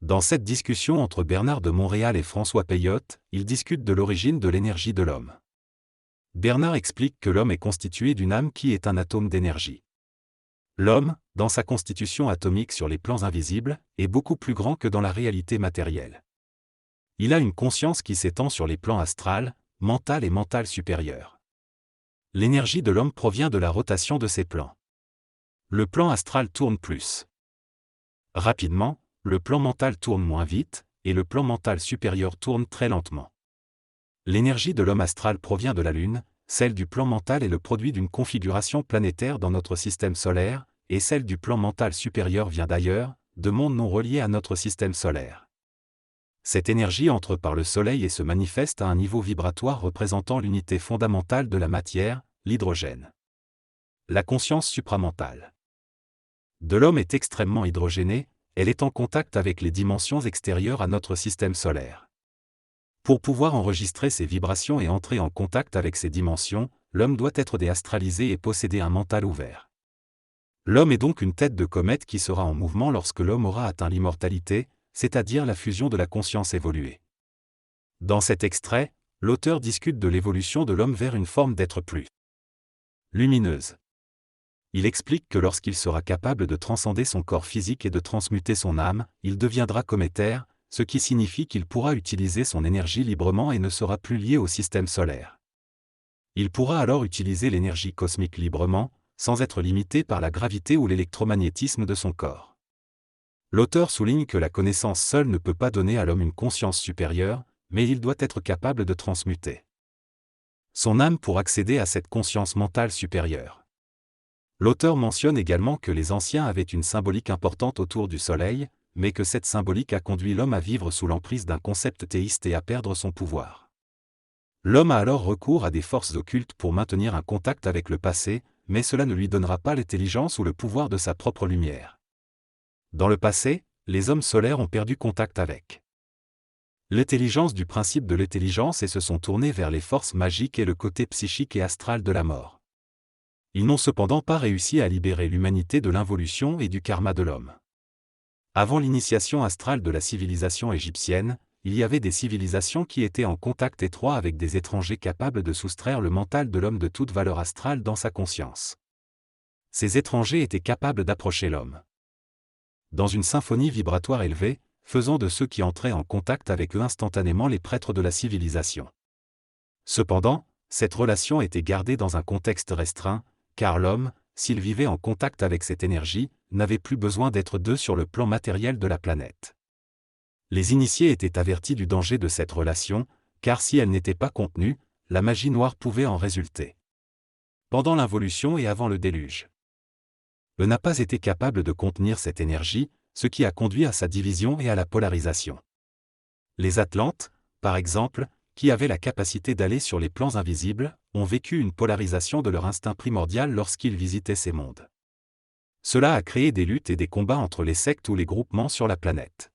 Dans cette discussion entre Bernard de Montréal et François Peyotte, ils discutent de l'origine de l'énergie de l'homme. Bernard explique que l'homme est constitué d'une âme qui est un atome d'énergie. L'homme, dans sa constitution atomique sur les plans invisibles, est beaucoup plus grand que dans la réalité matérielle. Il a une conscience qui s'étend sur les plans astral, mental et mental supérieur. L'énergie de l'homme provient de la rotation de ces plans. Le plan astral tourne plus rapidement, le plan mental tourne moins vite, et le plan mental supérieur tourne très lentement. L'énergie de l'homme astral provient de la Lune, celle du plan mental est le produit d'une configuration planétaire dans notre système solaire, et celle du plan mental supérieur vient d'ailleurs, de mondes non reliés à notre système solaire. Cette énergie entre par le Soleil et se manifeste à un niveau vibratoire représentant l'unité fondamentale de la matière, l'hydrogène. La conscience supramentale de l'homme est extrêmement hydrogénée, elle est en contact avec les dimensions extérieures à notre système solaire. Pour pouvoir enregistrer ces vibrations et entrer en contact avec ces dimensions, l'homme doit être déastralisé et posséder un mental ouvert. L'homme est donc une tête de comète qui sera en mouvement lorsque l'homme aura atteint l'immortalité, c'est-à-dire la fusion de la conscience évoluée. Dans cet extrait, l'auteur discute de l'évolution de l'homme vers une forme d'être plus lumineuse. Il explique que lorsqu'il sera capable de transcender son corps physique et de transmuter son âme, il deviendra cométaire, ce qui signifie qu'il pourra utiliser son énergie librement et ne sera plus lié au système solaire. Il pourra alors utiliser l'énergie cosmique librement, sans être limité par la gravité ou l'électromagnétisme de son corps. L'auteur souligne que la connaissance seule ne peut pas donner à l'homme une conscience supérieure, mais il doit être capable de transmuter son âme pour accéder à cette conscience mentale supérieure. L'auteur mentionne également que les anciens avaient une symbolique importante autour du Soleil, mais que cette symbolique a conduit l'homme à vivre sous l'emprise d'un concept théiste et à perdre son pouvoir. L'homme a alors recours à des forces occultes pour maintenir un contact avec le passé, mais cela ne lui donnera pas l'intelligence ou le pouvoir de sa propre lumière. Dans le passé, les hommes solaires ont perdu contact avec l'intelligence du principe de l'intelligence et se sont tournés vers les forces magiques et le côté psychique et astral de la mort. Ils n'ont cependant pas réussi à libérer l'humanité de l'involution et du karma de l'homme. Avant l'initiation astrale de la civilisation égyptienne, il y avait des civilisations qui étaient en contact étroit avec des étrangers capables de soustraire le mental de l'homme de toute valeur astrale dans sa conscience. Ces étrangers étaient capables d'approcher l'homme dans une symphonie vibratoire élevée, faisant de ceux qui entraient en contact avec eux instantanément les prêtres de la civilisation. Cependant, cette relation était gardée dans un contexte restreint, car l'homme, s'il vivait en contact avec cette énergie, n'avait plus besoin d'être deux sur le plan matériel de la planète. Les initiés étaient avertis du danger de cette relation, car si elle n'était pas contenue, la magie noire pouvait en résulter. Pendant l'involution et avant le déluge, eux n'a pas été capable de contenir cette énergie, ce qui a conduit à sa division et à la polarisation. Les Atlantes, par exemple, qui avaient la capacité d'aller sur les plans invisibles, ont vécu une polarisation de leur instinct primordial lorsqu'ils visitaient ces mondes. Cela a créé des luttes et des combats entre les sectes ou les groupements sur la planète.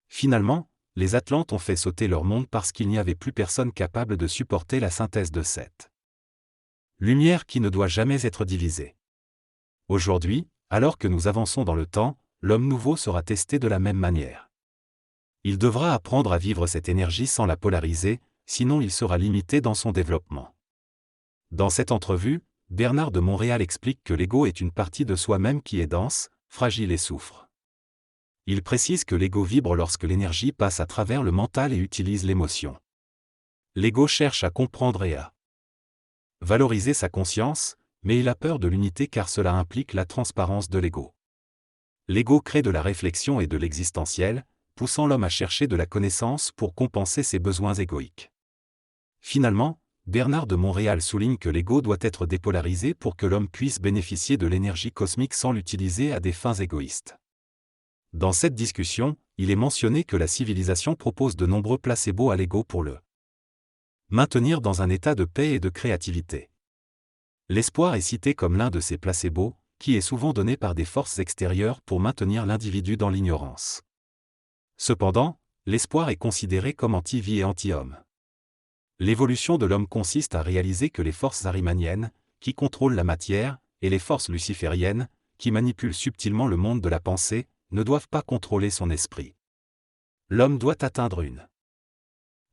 Finalement, les Atlantes ont fait sauter leur monde parce qu'il n'y avait plus personne capable de supporter la synthèse de cette lumière qui ne doit jamais être divisée. Aujourd'hui, alors que nous avançons dans le temps, l'homme nouveau sera testé de la même manière. Il devra apprendre à vivre cette énergie sans la polariser, sinon il sera limité dans son développement. Dans cette entrevue, Bernard de Montréal explique que l'ego est une partie de soi-même qui est dense, fragile et souffre. Il précise que l'ego vibre lorsque l'énergie passe à travers le mental et utilise l'émotion. L'ego cherche à comprendre et à valoriser sa conscience, mais il a peur de l'unité car cela implique la transparence de l'ego. L'ego crée de la réflexion et de l'existentiel, poussant l'homme à chercher de la connaissance pour compenser ses besoins égoïques. Finalement, Bernard de Montréal souligne que l'ego doit être dépolarisé pour que l'homme puisse bénéficier de l'énergie cosmique sans l'utiliser à des fins égoïstes. Dans cette discussion, il est mentionné que la civilisation propose de nombreux placebos à l'ego pour le maintenir dans un état de paix et de créativité. L'espoir est cité comme l'un de ces placebos, qui est souvent donné par des forces extérieures pour maintenir l'individu dans l'ignorance. Cependant, l'espoir est considéré comme anti-vie et anti-homme. L'évolution de l'homme consiste à réaliser que les forces arimaniennes, qui contrôlent la matière, et les forces lucifériennes, qui manipulent subtilement le monde de la pensée, ne doivent pas contrôler son esprit. L'homme doit atteindre une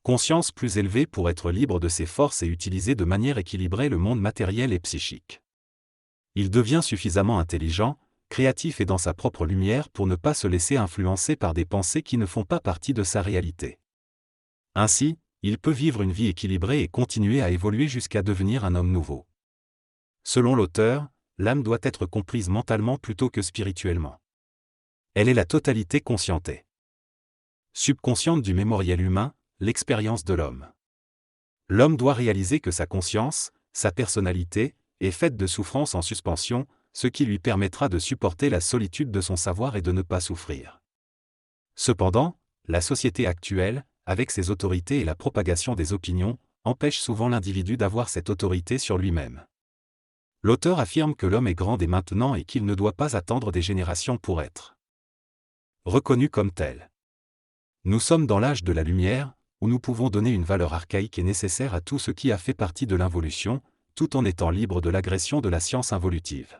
conscience plus élevée pour être libre de ses forces et utiliser de manière équilibrée le monde matériel et psychique. Il devient suffisamment intelligent, créatif et dans sa propre lumière pour ne pas se laisser influencer par des pensées qui ne font pas partie de sa réalité. Ainsi, il peut vivre une vie équilibrée et continuer à évoluer jusqu'à devenir un homme nouveau. Selon l'auteur, l'âme doit être comprise mentalement plutôt que spirituellement. Elle est la totalité consciente et subconsciente du mémoriel humain, l'expérience de l'homme. L'homme doit réaliser que sa conscience, sa personnalité, est faite de souffrances en suspension, ce qui lui permettra de supporter la solitude de son savoir et de ne pas souffrir. Cependant, la société actuelle, avec ses autorités et la propagation des opinions, empêche souvent l'individu d'avoir cette autorité sur lui-même. L'auteur affirme que l'homme est grand dès maintenant et qu'il ne doit pas attendre des générations pour être reconnu comme tel. Nous sommes dans l'âge de la lumière, où nous pouvons donner une valeur archaïque et nécessaire à tout ce qui a fait partie de l'involution, tout en étant libre de l'agression de la science involutive.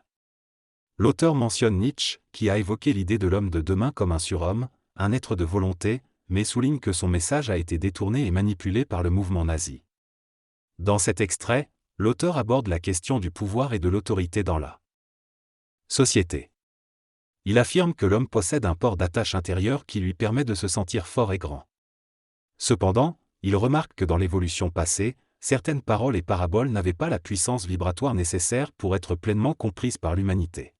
L'auteur mentionne Nietzsche, qui a évoqué l'idée de l'homme de demain comme un surhomme, un être de volonté, mais souligne que son message a été détourné et manipulé par le mouvement nazi. Dans cet extrait, l'auteur aborde la question du pouvoir et de l'autorité dans la société. Il affirme que l'homme possède un port d'attache intérieur qui lui permet de se sentir fort et grand. Cependant, il remarque que dans l'évolution passée, certaines paroles et paraboles n'avaient pas la puissance vibratoire nécessaire pour être pleinement comprises par l'humanité.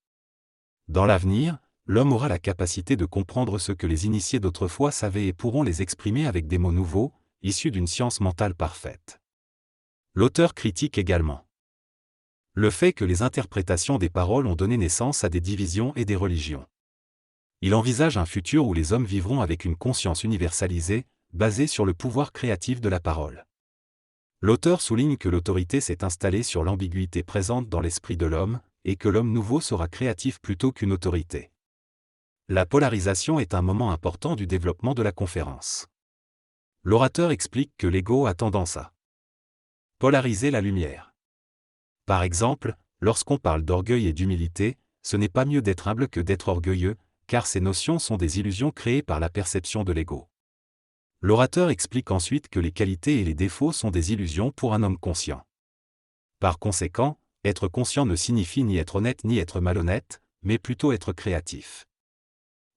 Dans l'avenir, l'homme aura la capacité de comprendre ce que les initiés d'autrefois savaient et pourront les exprimer avec des mots nouveaux, issus d'une science mentale parfaite. L'auteur critique également le fait que les interprétations des paroles ont donné naissance à des divisions et des religions. Il envisage un futur où les hommes vivront avec une conscience universalisée, basée sur le pouvoir créatif de la parole. L'auteur souligne que l'autorité s'est installée sur l'ambiguïté présente dans l'esprit de l'homme, et que l'homme nouveau sera créatif plutôt qu'une autorité. La polarisation est un moment important du développement de la conférence. L'orateur explique que l'ego a tendance à polariser la lumière. Par exemple, lorsqu'on parle d'orgueil et d'humilité, ce n'est pas mieux d'être humble que d'être orgueilleux, car ces notions sont des illusions créées par la perception de l'ego. L'orateur explique ensuite que les qualités et les défauts sont des illusions pour un homme conscient. Par conséquent, être conscient ne signifie ni être honnête ni être malhonnête, mais plutôt être créatif.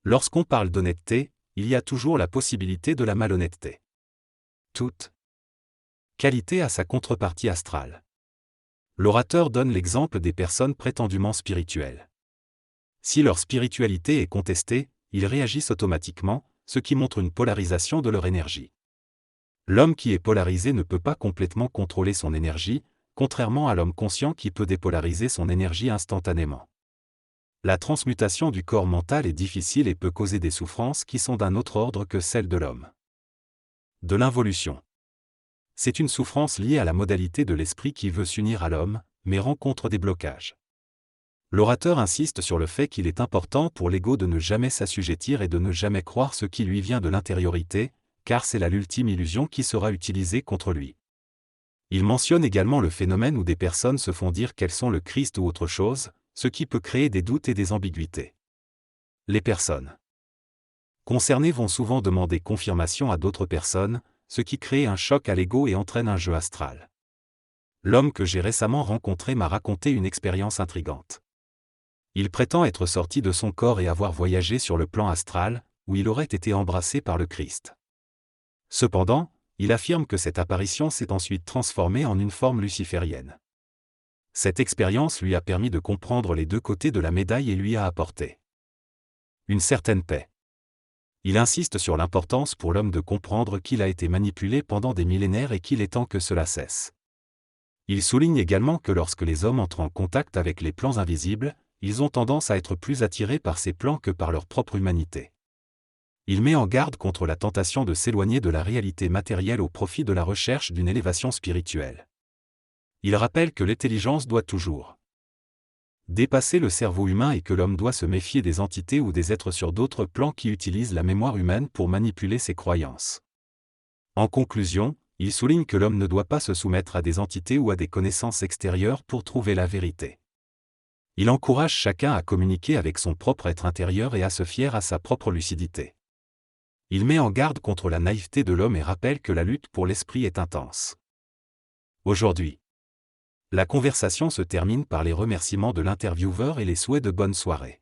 Lorsqu'on parle d'honnêteté, il y a toujours la possibilité de la malhonnêteté. Toute qualité a sa contrepartie astrale. L'orateur donne l'exemple des personnes prétendument spirituelles. Si leur spiritualité est contestée, ils réagissent automatiquement, ce qui montre une polarisation de leur énergie. L'homme qui est polarisé ne peut pas complètement contrôler son énergie, contrairement à l'homme conscient qui peut dépolariser son énergie instantanément. La transmutation du corps mental est difficile et peut causer des souffrances qui sont d'un autre ordre que celles de l'homme. De l'involution. C'est une souffrance liée à la modalité de l'esprit qui veut s'unir à l'homme, mais rencontre des blocages. L'orateur insiste sur le fait qu'il est important pour l'ego de ne jamais s'assujettir et de ne jamais croire ce qui lui vient de l'intériorité, car c'est là l'ultime illusion qui sera utilisée contre lui. Il mentionne également le phénomène où des personnes se font dire qu'elles sont le Christ ou autre chose, ce qui peut créer des doutes et des ambiguïtés. Les personnes concernées vont souvent demander confirmation à d'autres personnes, ce qui crée un choc à l'ego et entraîne un jeu astral. L'homme que j'ai récemment rencontré m'a raconté une expérience intrigante. Il prétend être sorti de son corps et avoir voyagé sur le plan astral, où il aurait été embrassé par le Christ. Cependant, il affirme que cette apparition s'est ensuite transformée en une forme luciférienne. Cette expérience lui a permis de comprendre les deux côtés de la médaille et lui a apporté une certaine paix. Il insiste sur l'importance pour l'homme de comprendre qu'il a été manipulé pendant des millénaires et qu'il est temps que cela cesse. Il souligne également que lorsque les hommes entrent en contact avec les plans invisibles, ils ont tendance à être plus attirés par ces plans que par leur propre humanité. Il met en garde contre la tentation de s'éloigner de la réalité matérielle au profit de la recherche d'une élévation spirituelle. Il rappelle que l'intelligence doit toujours dépasser le cerveau humain et que l'homme doit se méfier des entités ou des êtres sur d'autres plans qui utilisent la mémoire humaine pour manipuler ses croyances. En conclusion, il souligne que l'homme ne doit pas se soumettre à des entités ou à des connaissances extérieures pour trouver la vérité. Il encourage chacun à communiquer avec son propre être intérieur et à se fier à sa propre lucidité. Il met en garde contre la naïveté de l'homme et rappelle que la lutte pour l'esprit est intense. Aujourd'hui, la conversation se termine par les remerciements de l'intervieweur et les souhaits de bonne soirée.